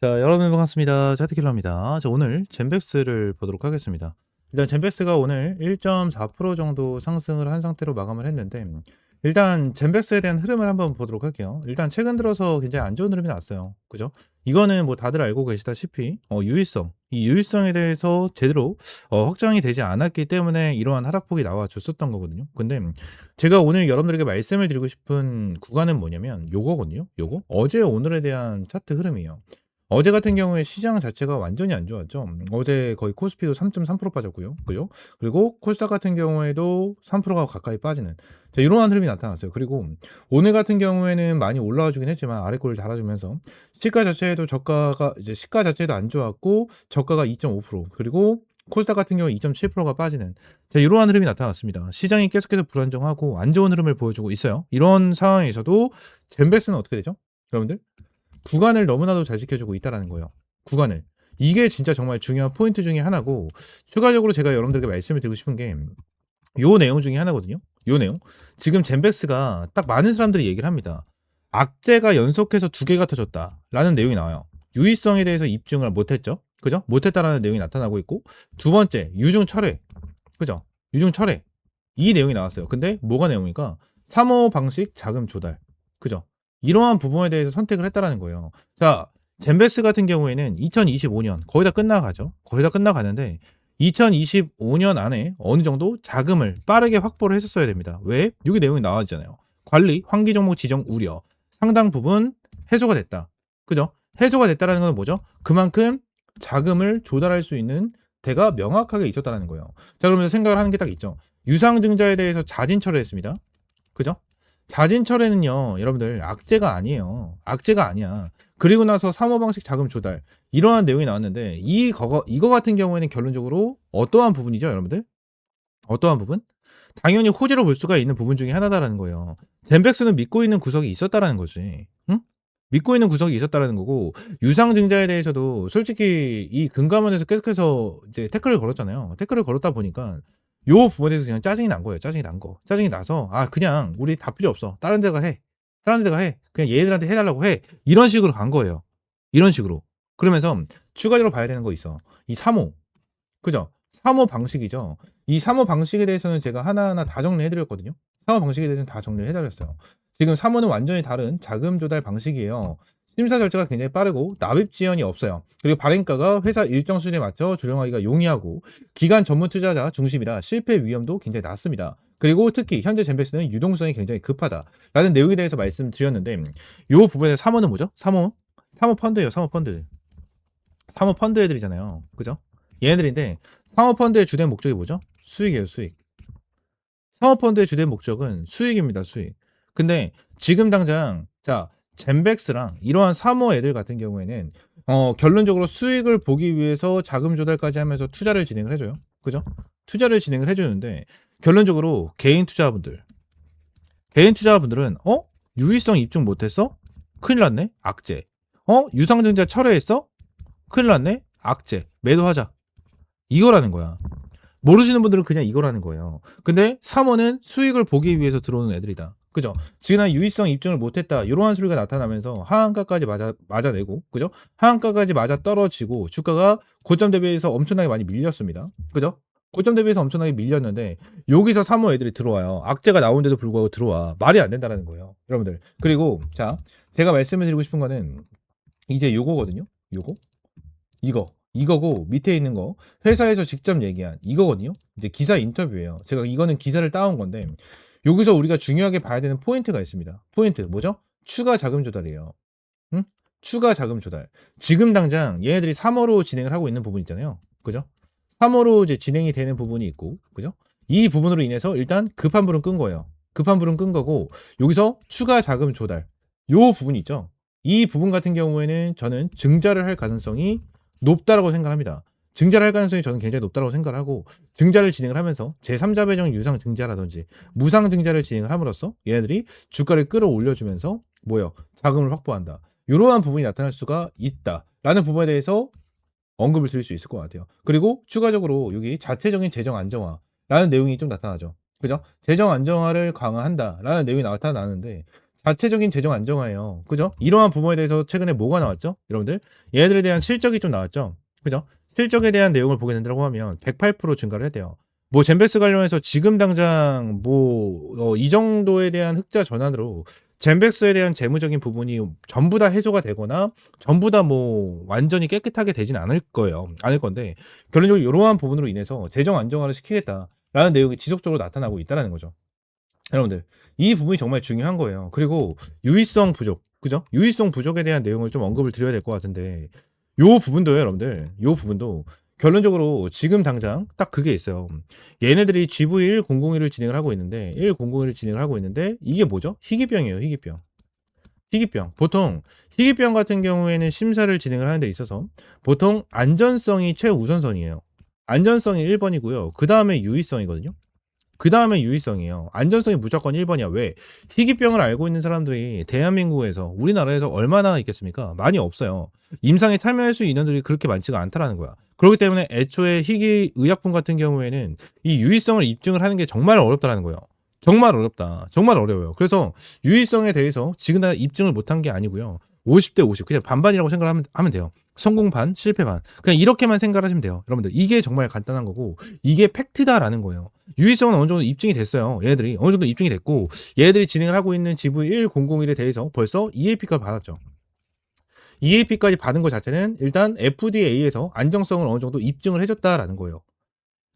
자, 여러분 반갑습니다. 차트킬러입니다. 자, 오늘 젠백스를 보도록 하겠습니다. 일단 젠백스가 오늘 1.4% 정도 상승을 한 상태로 마감을 했는데, 일단 젠백스에 대한 흐름을 한번 보도록 할게요. 일단 최근 들어서 굉장히 안 좋은 흐름이 났어요. 그죠? 이거는 뭐 다들 알고 계시다시피 유의성, 이 유의성에 대해서 제대로 확정이 되지 않았기 때문에 이러한 하락폭이 나와줬었던 거거든요. 근데 제가 오늘 여러분들에게 말씀을 드리고 싶은 구간은 뭐냐면 요거거든요. 요거 어제 오늘에 대한 차트 흐름이에요. 어제 같은 경우에 시장 자체가 완전히 안 좋았죠. 어제 거의 코스피도 3.3% 빠졌고요. 그죠? 그리고 코스닥 같은 경우에도 3%가 가까이 빠지는 자, 이러한 흐름이 나타났어요. 그리고 오늘 같은 경우에는 많이 올라와 주긴 했지만 아래 꼬리를 달아주면서 시가 자체에도 저가가 이제 시가 자체도 안 좋았고 저가가 2.5% 그리고 코스닥 같은 경우 2.7%가 빠지는 자, 이러한 흐름이 나타났습니다. 시장이 계속해서 불안정하고 안 좋은 흐름을 보여주고 있어요. 이런 상황에서도 젠베스는 어떻게 되죠? 여러분들? 구간을 너무나도 잘 지켜주고 있다라는 거예요. 구간을. 이게 진짜 정말 중요한 포인트 중에 하나고 추가적으로 제가 여러분들에게 말씀을 드리고 싶은 게 요 내용 중에 하나거든요. 요 내용. 지금 젠베스가 딱 많은 사람들이 얘기를 합니다. 악재가 연속해서 두 개가 터졌다라는 내용이 나와요. 유의성에 대해서 입증을 못했죠. 그죠? 못했다라는 내용이 나타나고 있고 두 번째 유중철회. 그죠? 유중철회. 이 내용이 나왔어요. 근데 뭐가 내용이니까 3호 방식 자금 조달. 그죠? 이러한 부분에 대해서 선택을 했다라는 거예요. 자, 젠베스 같은 경우에는 2025년 거의 다 끝나가죠. 거의 다 끝나가는데 2025년 안에 어느 정도 자금을 빠르게 확보를 했었어야 됩니다. 왜? 여기 내용이 나와 있잖아요. 관리, 환기 종목 지정 우려. 상당 부분 해소가 됐다. 그죠? 해소가 됐다라는 건 뭐죠? 그만큼 자금을 조달할 수 있는 대가 명확하게 있었다는 거예요. 자, 그러면서 생각을 하는 게 딱 있죠. 유상증자에 대해서 자진 철회했습니다. 그죠? 자진 철회는요, 여러분들 악재가 아니에요. 악재가 아니야. 그리고 나서 사모방식 자금 조달 이러한 내용이 나왔는데 이거 같은 경우에는 결론적으로 어떠한 부분이죠, 여러분들? 어떠한 부분? 당연히 호재로 볼 수가 있는 부분 중에 하나다라는 거예요. 젠백스는 믿고 있는 구석이 있었다라는 거지. 응? 믿고 있는 구석이 있었다라는 거고 유상증자에 대해서도 솔직히 이 금감원에서 계속해서 이제 태클을 걸었잖아요. 태클을 걸었다 보니까 요 부분에 대해서 그냥 짜증이 난 거예요. 짜증이 난 거. 짜증이 나서 그냥 우리 다 필요 없어. 다른 데가 해. 다른 데가 해. 그냥 얘들한테 해달라고 해. 이런 식으로 간 거예요. 이런 식으로. 그러면서 추가적으로 봐야 되는 거 있어. 이 3호. 그죠? 3호 방식이죠. 이 3호 방식에 대해서는 제가 하나하나 다 정리해드렸거든요. 3호 방식에 대해서는 다 정리해드렸어요. 지금 3호는 완전히 다른 자금 조달 방식이에요. 심사 절차가 굉장히 빠르고 납입 지연이 없어요. 그리고 발행가가 회사 일정 수준에 맞춰 조정하기가 용이하고 기간 전문 투자자 중심이라 실패 위험도 굉장히 낮습니다. 그리고 특히 현재 젠베스는 유동성이 굉장히 급하다라는 내용에 대해서 말씀드렸는데 이 부분에 3호는 뭐죠? 3호 펀드예요. 3호 펀드. 3호 펀드 애들이잖아요. 그죠? 얘네들인데 사모펀드의 주된 목적이 뭐죠? 수익이에요, 수익. 사모펀드의 주된 목적은 수익입니다, 수익. 근데 지금 당장 자 젠백스랑 이러한 사모 애들 같은 경우에는 결론적으로 수익을 보기 위해서 자금 조달까지 하면서 투자를 진행을 해줘요. 그죠? 투자를 진행을 해주는데 결론적으로 개인 투자자분들은 유의성 입증 못했어? 큰일 났네. 악재. 유상증자 철회했어? 큰일 났네. 악재. 매도하자. 이거라는 거야. 모르시는 분들은 그냥 이거라는 거예요. 근데 3호는 수익을 보기 위해서 들어오는 애들이다. 그죠? 지난 유의성 입증을 못했다. 이러한 소리가 나타나면서 하한가까지 맞아내고, 그죠? 하한가까지 맞아 떨어지고 주가가 고점 대비해서 엄청나게 많이 밀렸습니다. 그죠? 고점 대비해서 엄청나게 밀렸는데 여기서 3호 애들이 들어와요. 악재가 나오는데도 불구하고 들어와. 말이 안 된다는 거예요. 여러분들. 그리고 자, 제가 말씀을 드리고 싶은 거는 이제 요거거든요. 요거. 이거고 밑에 있는 거 회사에서 직접 얘기한 이거거든요. 이제 기사 인터뷰예요. 제가 이거는 기사를 따온 건데 여기서 우리가 중요하게 봐야 되는 포인트가 있습니다. 포인트 뭐죠? 추가 자금 조달이에요. 응? 추가 자금 조달. 지금 당장 얘네들이 3호로 진행을 하고 있는 부분 있잖아요. 그죠? 3호로 이제 진행이 되는 부분이 있고, 그죠? 이 부분으로 인해서 일단 급한 불은 끈 거예요. 급한 불은 끈 거고 여기서 추가 자금 조달. 요 부분이 있죠. 이 부분 같은 경우에는 저는 증자를 할 가능성이 높다라고 생각합니다. 증자를 할 가능성이 저는 굉장히 높다고 생각하고 증자를 진행을 하면서 제3자 배정 유상 증자라든지 무상 증자를 진행을 함으로써 얘네들이 주가를 끌어올려주면서 자금을 확보한다. 이러한 부분이 나타날 수가 있다라는 부분에 대해서 언급을 드릴 수 있을 것 같아요. 그리고 추가적으로 여기 자체적인 재정 안정화라는 내용이 좀 나타나죠. 그죠? 재정 안정화를 강화한다라는 내용이 나타나는데 자체적인 재정 안정화예요. 그죠? 이러한 부분에 대해서 최근에 뭐가 나왔죠? 여러분들, 얘네들에 대한 실적이 좀 나왔죠? 그죠? 실적에 대한 내용을 보게 된다고 하면 108% 증가를 했대요. 뭐 젠베스 관련해서 지금 당장 뭐 이 정도에 대한 흑자 전환으로 젠베스에 대한 재무적인 부분이 전부 다 해소가 되거나 전부 다 뭐 완전히 깨끗하게 되진 않을 거예요. 않을 건데, 결론적으로 이러한 부분으로 인해서 재정 안정화를 시키겠다라는 내용이 지속적으로 나타나고 있다는 거죠. 여러분들, 이 부분이 정말 중요한 거예요. 그리고 유의성 부족, 그죠? 유의성 부족에 대한 내용을 좀 언급을 드려야 될 것 같은데, 요 부분도요, 여러분들. 요 부분도 결론적으로 지금 당장 딱 그게 있어요. 얘네들이 GV1001을 진행을 하고 있는데, 1001을 진행을 하고 있는데, 이게 뭐죠? 희귀병이에요, 희귀병. 희귀병. 보통 희귀병 같은 경우에는 심사를 진행을 하는 데 있어서 보통 안전성이 최우선선이에요. 안전성이 1번이고요. 그 다음에 유의성이거든요. 그 다음에 유의성이에요. 안전성이 무조건 1번이야. 왜? 희귀병을 알고 있는 사람들이 대한민국에서, 우리나라에서 얼마나 있겠습니까? 많이 없어요. 임상에 참여할 수 있는 분들이 그렇게 많지가 않다라는 거야. 그렇기 때문에 애초에 희귀 의약품 같은 경우에는 이 유의성을 입증을 하는 게 정말 어렵다라는 거예요. 정말 어렵다. 정말 어려워요. 그래서 유의성에 대해서 지금 다 입증을 못한 게 아니고요. 50대 50. 그냥 반반이라고 생각하면 돼요. 성공 반, 실패 반. 그냥 이렇게만 생각하시면 돼요. 여러분들, 이게 정말 간단한 거고, 이게 팩트다라는 거예요. 유의성은 어느 정도 입증이 됐어요. 얘네들이 어느 정도 입증이 됐고, 얘네들이 진행을 하고 있는 GV1001에 대해서 벌써 EAP까지 받았죠. EAP까지 받은 것 자체는 일단 FDA에서 안정성을 어느 정도 입증을 해줬다라는 거예요.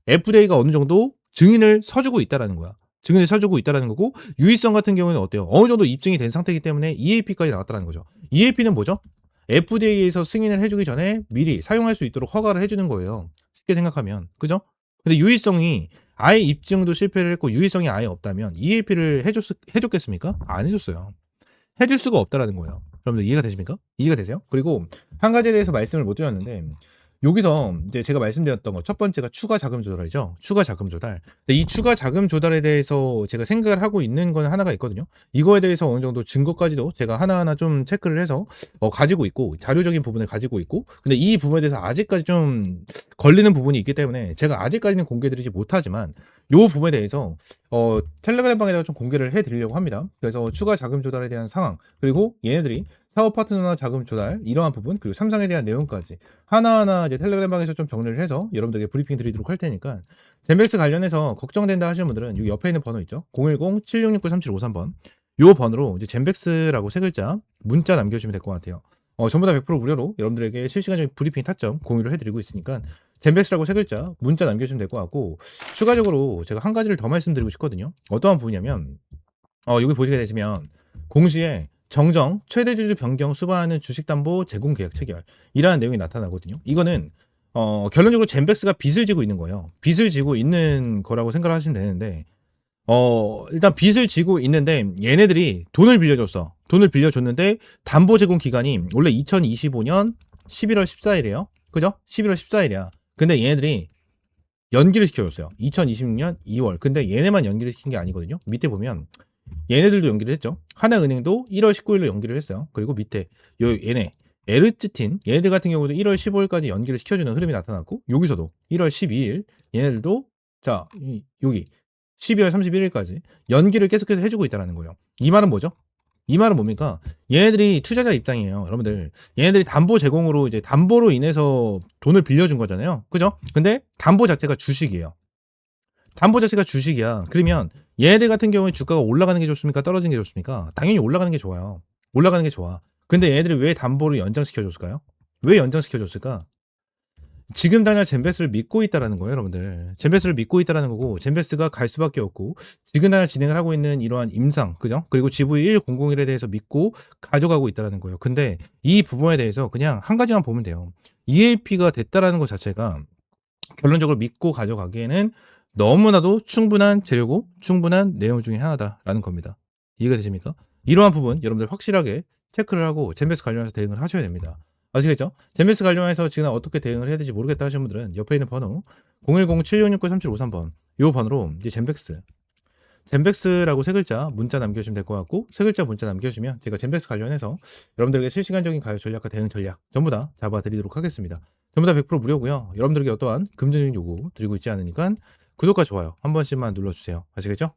FDA가 어느 정도 증인을 서주고 있다라는 거야. 증인을 서주고 있다라는 거고, 유의성 같은 경우는 어때요? 어느 정도 입증이 된 상태이기 때문에 EAP까지 나왔다는 거죠. EAP는 뭐죠? FDA에서 승인을 해주기 전에 미리 사용할 수 있도록 허가를 해주는 거예요. 쉽게 생각하면. 그죠? 근데 유의성이 아예 입증도 실패를 했고 유의성이 아예 없다면 EAP를 해줬겠습니까? 안 해줬어요. 해줄 수가 없다라는 거예요. 여러분들 이해가 되십니까? 이해가 되세요? 그리고 한 가지에 대해서 말씀을 못 드렸는데, 여기서 이제 제가 말씀드렸던 거 첫 번째가 추가 자금 조달이죠. 추가 자금 조달. 근데 이 추가 자금 조달에 대해서 제가 생각을 하고 있는 건 하나가 있거든요. 이거에 대해서 어느 정도 증거까지도 제가 하나하나 좀 체크를 해서 가지고 있고, 자료적인 부분을 가지고 있고, 근데 이 부분에 대해서 아직까지 좀 걸리는 부분이 있기 때문에 제가 아직까지는 공개드리지 못하지만, 요 부분에 대해서 텔레그램 방에다가 좀 공개를 해드리려고 합니다. 그래서 추가 자금 조달에 대한 상황, 그리고 얘네들이 사업 파트너나 자금 조달 이러한 부분, 그리고 삼성에 대한 내용까지 하나하나 이제 텔레그램 방에서 좀 정리를 해서 여러분들에게 브리핑 드리도록 할 테니까, 젠백스 관련해서 걱정된다 하시는 분들은 여기 옆에 있는 번호 있죠? 010-7669-3753번, 요 번호로 이제 젠백스라고 세 글자 문자 남겨주시면 될 것 같아요. 전부 다 100% 무료로 여러분들에게 실시간적인 브리핑 타점 공유를 해드리고 있으니까 젠백스라고 세 글자 문자 남겨주시면 될 것 같고, 추가적으로 제가 한 가지를 더 말씀드리고 싶거든요. 어떠한 부분이냐면, 여기 보시게 되시면 공시에 정정, 최대 주주 변경 수반하는 주식담보 제공 계약 체결 이라는 내용이 나타나거든요. 이거는 결론적으로 젠백스가 빚을 지고 있는 거예요. 빚을 지고 있는 거라고 생각을 하시면 되는데, 일단 빚을 지고 있는데 얘네들이 돈을 빌려줬어. 돈을 빌려줬는데 담보 제공 기간이 원래 2025년 11월 14일이에요. 그죠? 11월 14일이야. 근데 얘네들이 연기를 시켜줬어요. 2026년 2월. 근데 얘네만 연기를 시킨 게 아니거든요. 밑에 보면 얘네들도 연기를 했죠. 하나은행도 1월 19일로 연기를 했어요. 그리고 밑에 얘네 에르츠틴, 얘네들 같은 경우도 1월 15일까지 연기를 시켜주는 흐름이 나타났고, 여기서도 1월 12일 얘네들도 자 여기 12월 31일까지 연기를 계속해서 해주고 있다는 거예요. 이 말은 뭐죠? 이 말은 뭡니까? 얘네들이 투자자 입장이에요. 여러분들, 얘네들이 담보 제공으로 이제 담보로 인해서 돈을 빌려준 거잖아요. 그죠? 근데 담보 자체가 주식이에요. 담보 자체가 주식이야. 그러면 얘네들 같은 경우에 주가가 올라가는 게 좋습니까? 떨어지는 게 좋습니까? 당연히 올라가는 게 좋아요. 올라가는 게 좋아. 근데 얘네들이 왜 담보를 연장시켜줬을까요? 왜 연장시켜줬을까? 지금 당장 젠베스를 믿고 있다라는 거예요, 여러분들. 젠베스를 믿고 있다라는 거고, 젠베스가 갈 수밖에 없고, 지금 당장 진행을 하고 있는 이러한 임상, 그죠? 그리고 GV1001에 대해서 믿고 가져가고 있다라는 거예요. 근데 이 부분에 대해서 그냥 한 가지만 보면 돼요. EAP가 됐다라는 것 자체가 결론적으로 믿고 가져가기에는 너무나도 충분한 재료고 충분한 내용 중에 하나다라는 겁니다. 이해가 되십니까? 이러한 부분 여러분들 확실하게 체크를 하고 젠베스 관련해서 대응을 하셔야 됩니다. 아시겠죠? 젠베스 관련해서 지금 어떻게 대응을 해야 될지 모르겠다 하시는 분들은 옆에 있는 번호 010-7669-3753번 이 번호로 이제 젠백스라고 세 글자 문자 남겨주시면 될 것 같고, 세 글자 문자 남겨주시면 제가 젠백스 관련해서 여러분들에게 실시간적인 가격 전략과 대응 전략 전부 다 잡아드리도록 하겠습니다. 전부 다 100% 무료고요. 여러분들에게 어떠한 금전적인 요구 드리고 있지 않으니까 구독과 좋아요 한 번씩만 눌러주세요. 아시겠죠?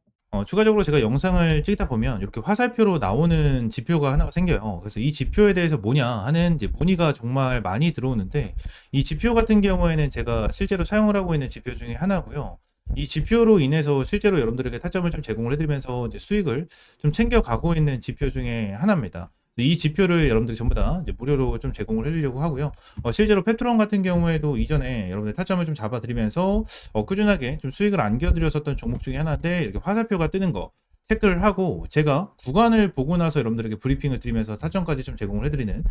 추가적으로 제가 영상을 찍다 보면 이렇게 화살표로 나오는 지표가 하나가 생겨요. 그래서 이 지표에 대해서 뭐냐 하는 이제 문의가 정말 많이 들어오는데, 이 지표 같은 경우에는 제가 실제로 사용을 하고 있는 지표 중에 하나고요. 이 지표로 인해서 실제로 여러분들에게 타점을 좀 제공을 해드리면서 이제 수익을 좀 챙겨가고 있는 지표 중에 하나입니다. 이 지표를 여러분들이 전부 다 이제 무료로 좀 제공을 해드리려고 하고요. 실제로 페트론 같은 경우에도 이전에 여러분들 타점을 좀 잡아드리면서 꾸준하게 좀 수익을 안겨드렸었던 종목 중에 하나인데, 이렇게 화살표가 뜨는 거 체크를 하고 제가 구간을 보고 나서 여러분들에게 브리핑을 드리면서 타점까지 좀 제공을 해드리는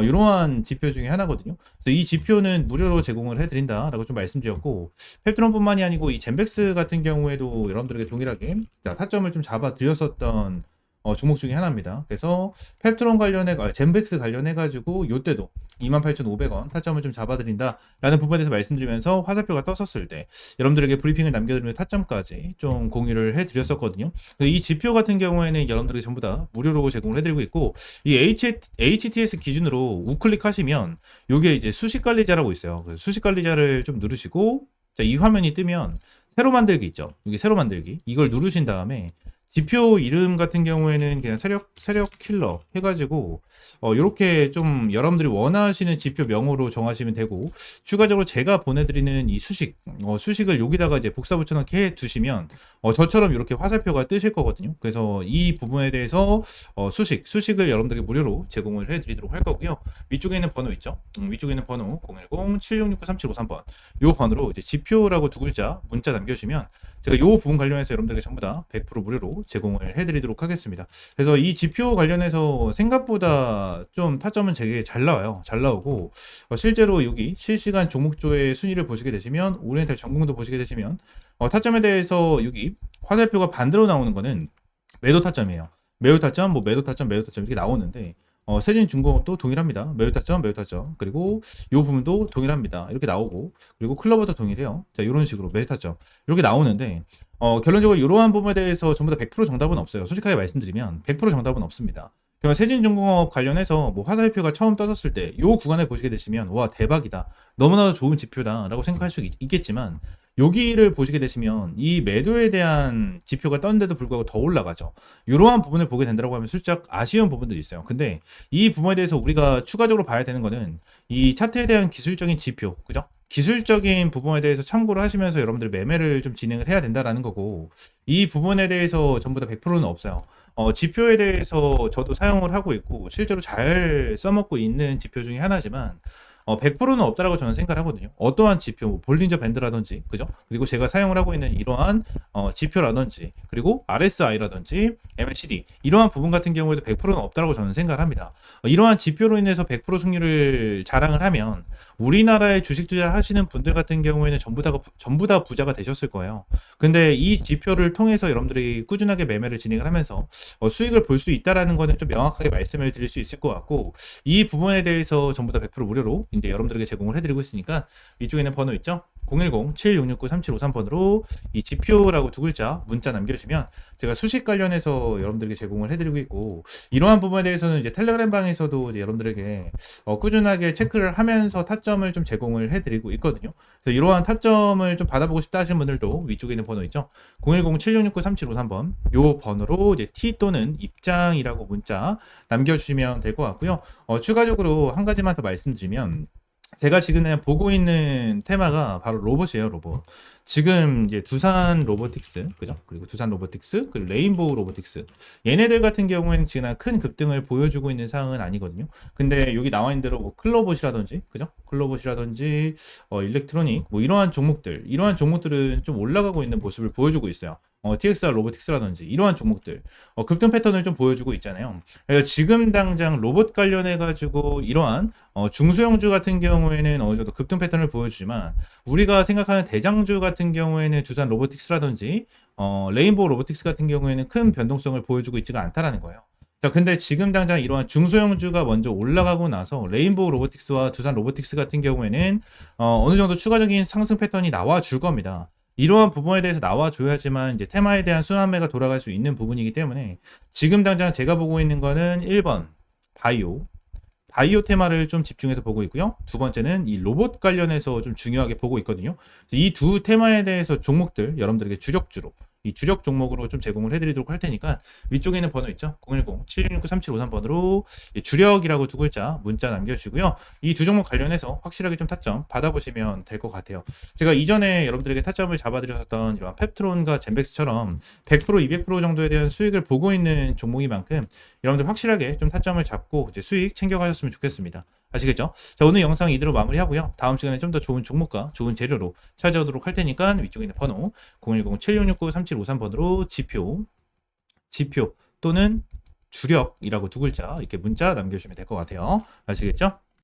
이러한 지표 중에 하나거든요. 그래서 이 지표는 무료로 제공을 해드린다라고 좀 말씀드렸고, 페트론뿐만이 아니고 이 젠백스 같은 경우에도 여러분들에게 동일하게 타점을 좀 잡아드렸었던 종목 중에 하나입니다. 그래서 펩트론 젠백스 관련해가지고 요때도 28,500원 타점을 좀 잡아드린다라는 부분에 대해서 말씀드리면서 화살표가 떴었을 때 여러분들에게 브리핑을 남겨드리는 타점까지 좀 공유를 해드렸었거든요. 이 지표 같은 경우에는 여러분들에게 전부 다 무료로 제공을 해드리고 있고, 이 HTS 기준으로 우클릭 하시면 요게 이제 수식관리자라고 있어요. 그래서 수식관리자를 좀 누르시고, 자, 이 화면이 뜨면 새로 만들기 있죠. 여기 새로 만들기, 이걸 누르신 다음에 지표 이름 같은 경우에는 그냥 세력 킬러 해가지고 이렇게 좀 여러분들이 원하시는 지표 명으로 정하시면 되고, 추가적으로 제가 보내드리는 이 수식을 여기다가 이제 복사 붙여넣기 해 두시면 저처럼 이렇게 화살표가 뜨실 거거든요. 그래서 이 부분에 대해서 수식을 여러분들에게 무료로 제공을 해드리도록 할 거고요. 위쪽에 있는 번호 있죠. 위쪽에 있는 번호 010-7669-3753번 이 번호로 이제 지표라고 두 글자 문자 남겨주시면 제가 이 부분 관련해서 여러분들에게 전부 다 100% 무료로 제공을 해드리도록 하겠습니다. 그래서 이 지표 관련해서 생각보다 좀 타점은 되게 잘 나와요. 잘 나오고, 실제로 여기 실시간 종목조의 순위를 보시게 되시면, 오리엔탈 전공도 보시게 되시면 타점에 대해서 여기 화살표가 반대로 나오는 거는 매도 타점이에요. 매도 타점, 매도 타점 이렇게 나오는데, 세진중공업도 동일합니다. 매도 타점, 그리고 이 부분도 동일합니다. 이렇게 나오고, 그리고 클로버도 동일해요. 자, 이런 식으로 매도 타점 이렇게 나오는데, 결론적으로 이러한 부분에 대해서 전부 다 100% 정답은 없어요. 솔직하게 말씀드리면 100% 정답은 없습니다. 그러면 세진중공업 관련해서 화살표가 처음 떠졌을 때 이 구간에 보시게 되시면 와, 대박이다, 너무나도 좋은 지표다 라고 생각할 수 있겠지만, 여기를 보시게 되시면 이 매도에 대한 지표가 떴는데도 불구하고 더 올라가죠. 이러한 부분을 보게 된다고 하면 슬쩍 아쉬운 부분들이 있어요. 근데 이 부분에 대해서 우리가 추가적으로 봐야 되는 거는 이 차트에 대한 기술적인 지표, 그죠? 기술적인 부분에 대해서 참고를 하시면서 여러분들 매매를 좀 진행을 해야 된다라는 거고, 이 부분에 대해서 전부 다 100%는 없어요. 지표에 대해서 저도 사용을 하고 있고 실제로 잘 써먹고 있는 지표 중에 하나지만 100%는 없다라고 저는 생각을 하거든요. 어떠한 지표, 볼린저 밴드라든지, 그죠? 그리고 제가 사용을 하고 있는 이러한 지표라든지, 그리고 RSI라든지, MACD 이러한 부분 같은 경우에도 100%는 없다라고 저는 생각을 합니다. 이러한 지표로 인해서 100% 승률을 자랑을 하면 우리나라에 주식 투자하시는 분들 같은 경우에는 전부 다 부자가 되셨을 거예요. 근데 이 지표를 통해서 여러분들이 꾸준하게 매매를 진행을 하면서 수익을 볼 수 있다라는 거는 좀 명확하게 말씀을 드릴 수 있을 것 같고, 이 부분에 대해서 전부 다 100% 무료로 이제 여러분들에게 제공을 해드리고 있으니까, 이쪽에 있는 번호 있죠? 010-7669-3753번으로 이 지표라고 두 글자 문자 남겨주시면 제가 수식 관련해서 여러분들에게 제공을 해드리고 있고, 이러한 부분에 대해서는 이제 텔레그램 방에서도 이제 여러분들에게 꾸준하게 체크를 하면서 타점을 좀 제공을 해드리고 있거든요. 그래서 이러한 타점을 좀 받아보고 싶다 하시는 분들도 위쪽에 있는 번호 있죠? 010-7669-3753번 요 번호로 이제 T 또는 입장이라고 문자 남겨주시면 될 것 같고요. 추가적으로 한 가지만 더 말씀드리면, 제가 지금 보고 있는 테마가 바로 로봇이에요, 로봇. 지금 이제 두산 로보틱스, 그죠? 그리고 두산 로보틱스, 그리고 레인보우 로보틱스. 얘네들 같은 경우에는 지금 큰 급등을 보여주고 있는 상황은 아니거든요. 근데 여기 나와 있는 대로 클로봇이라든지, 그죠? 클로봇이라든지, 일렉트로닉, 이러한 종목들은 좀 올라가고 있는 모습을 보여주고 있어요. TXR 로보틱스라든지 이러한 종목들 급등 패턴을 좀 보여주고 있잖아요. 그래서 지금 당장 로봇 관련해가지고 이러한 중소형주 같은 경우에는 어느 정도 급등 패턴을 보여주지만, 우리가 생각하는 대장주 같은 경우에는 두산 로보틱스라든지 레인보우 로보틱스 같은 경우에는 큰 변동성을 보여주고 있지가 않다라는 거예요. 자, 근데 지금 당장 이러한 중소형주가 먼저 올라가고 나서 레인보우 로보틱스와 두산 로보틱스 같은 경우에는 어느 정도 추가적인 상승 패턴이 나와 줄 겁니다. 이러한 부분에 대해서 나와줘야지만 이제 테마에 대한 순환매가 돌아갈 수 있는 부분이기 때문에, 지금 당장 제가 보고 있는 거는 1번 바이오 테마를 좀 집중해서 보고 있고요. 두 번째는 이 로봇 관련해서 좀 중요하게 보고 있거든요. 이 두 테마에 대해서 종목들 여러분들에게 주력주로 이 주력 종목으로 좀 제공을 해드리도록 할 테니까 위쪽에 있는 번호 있죠? 010-7669-3753번으로 주력이라고 두 글자 문자 남겨주시고요. 이 두 종목 관련해서 확실하게 좀 타점 받아보시면 될 것 같아요. 제가 이전에 여러분들에게 타점을 잡아드렸던 이런 펩트론과 젠백스처럼 100%, 200% 정도에 대한 수익을 보고 있는 종목인 만큼 여러분들 확실하게 좀 타점을 잡고 이제 수익 챙겨가셨으면 좋겠습니다. 아시겠죠? 자, 오늘 영상 이대로 마무리하고요. 다음 시간에 좀 더 좋은 종목과 좋은 재료로 찾아오도록 할 테니까 위쪽에 있는 번호 010-7669-3753번으로 지표 또는 주력이라고 두 글자 이렇게 문자 남겨주시면 될 것 같아요. 아시겠죠?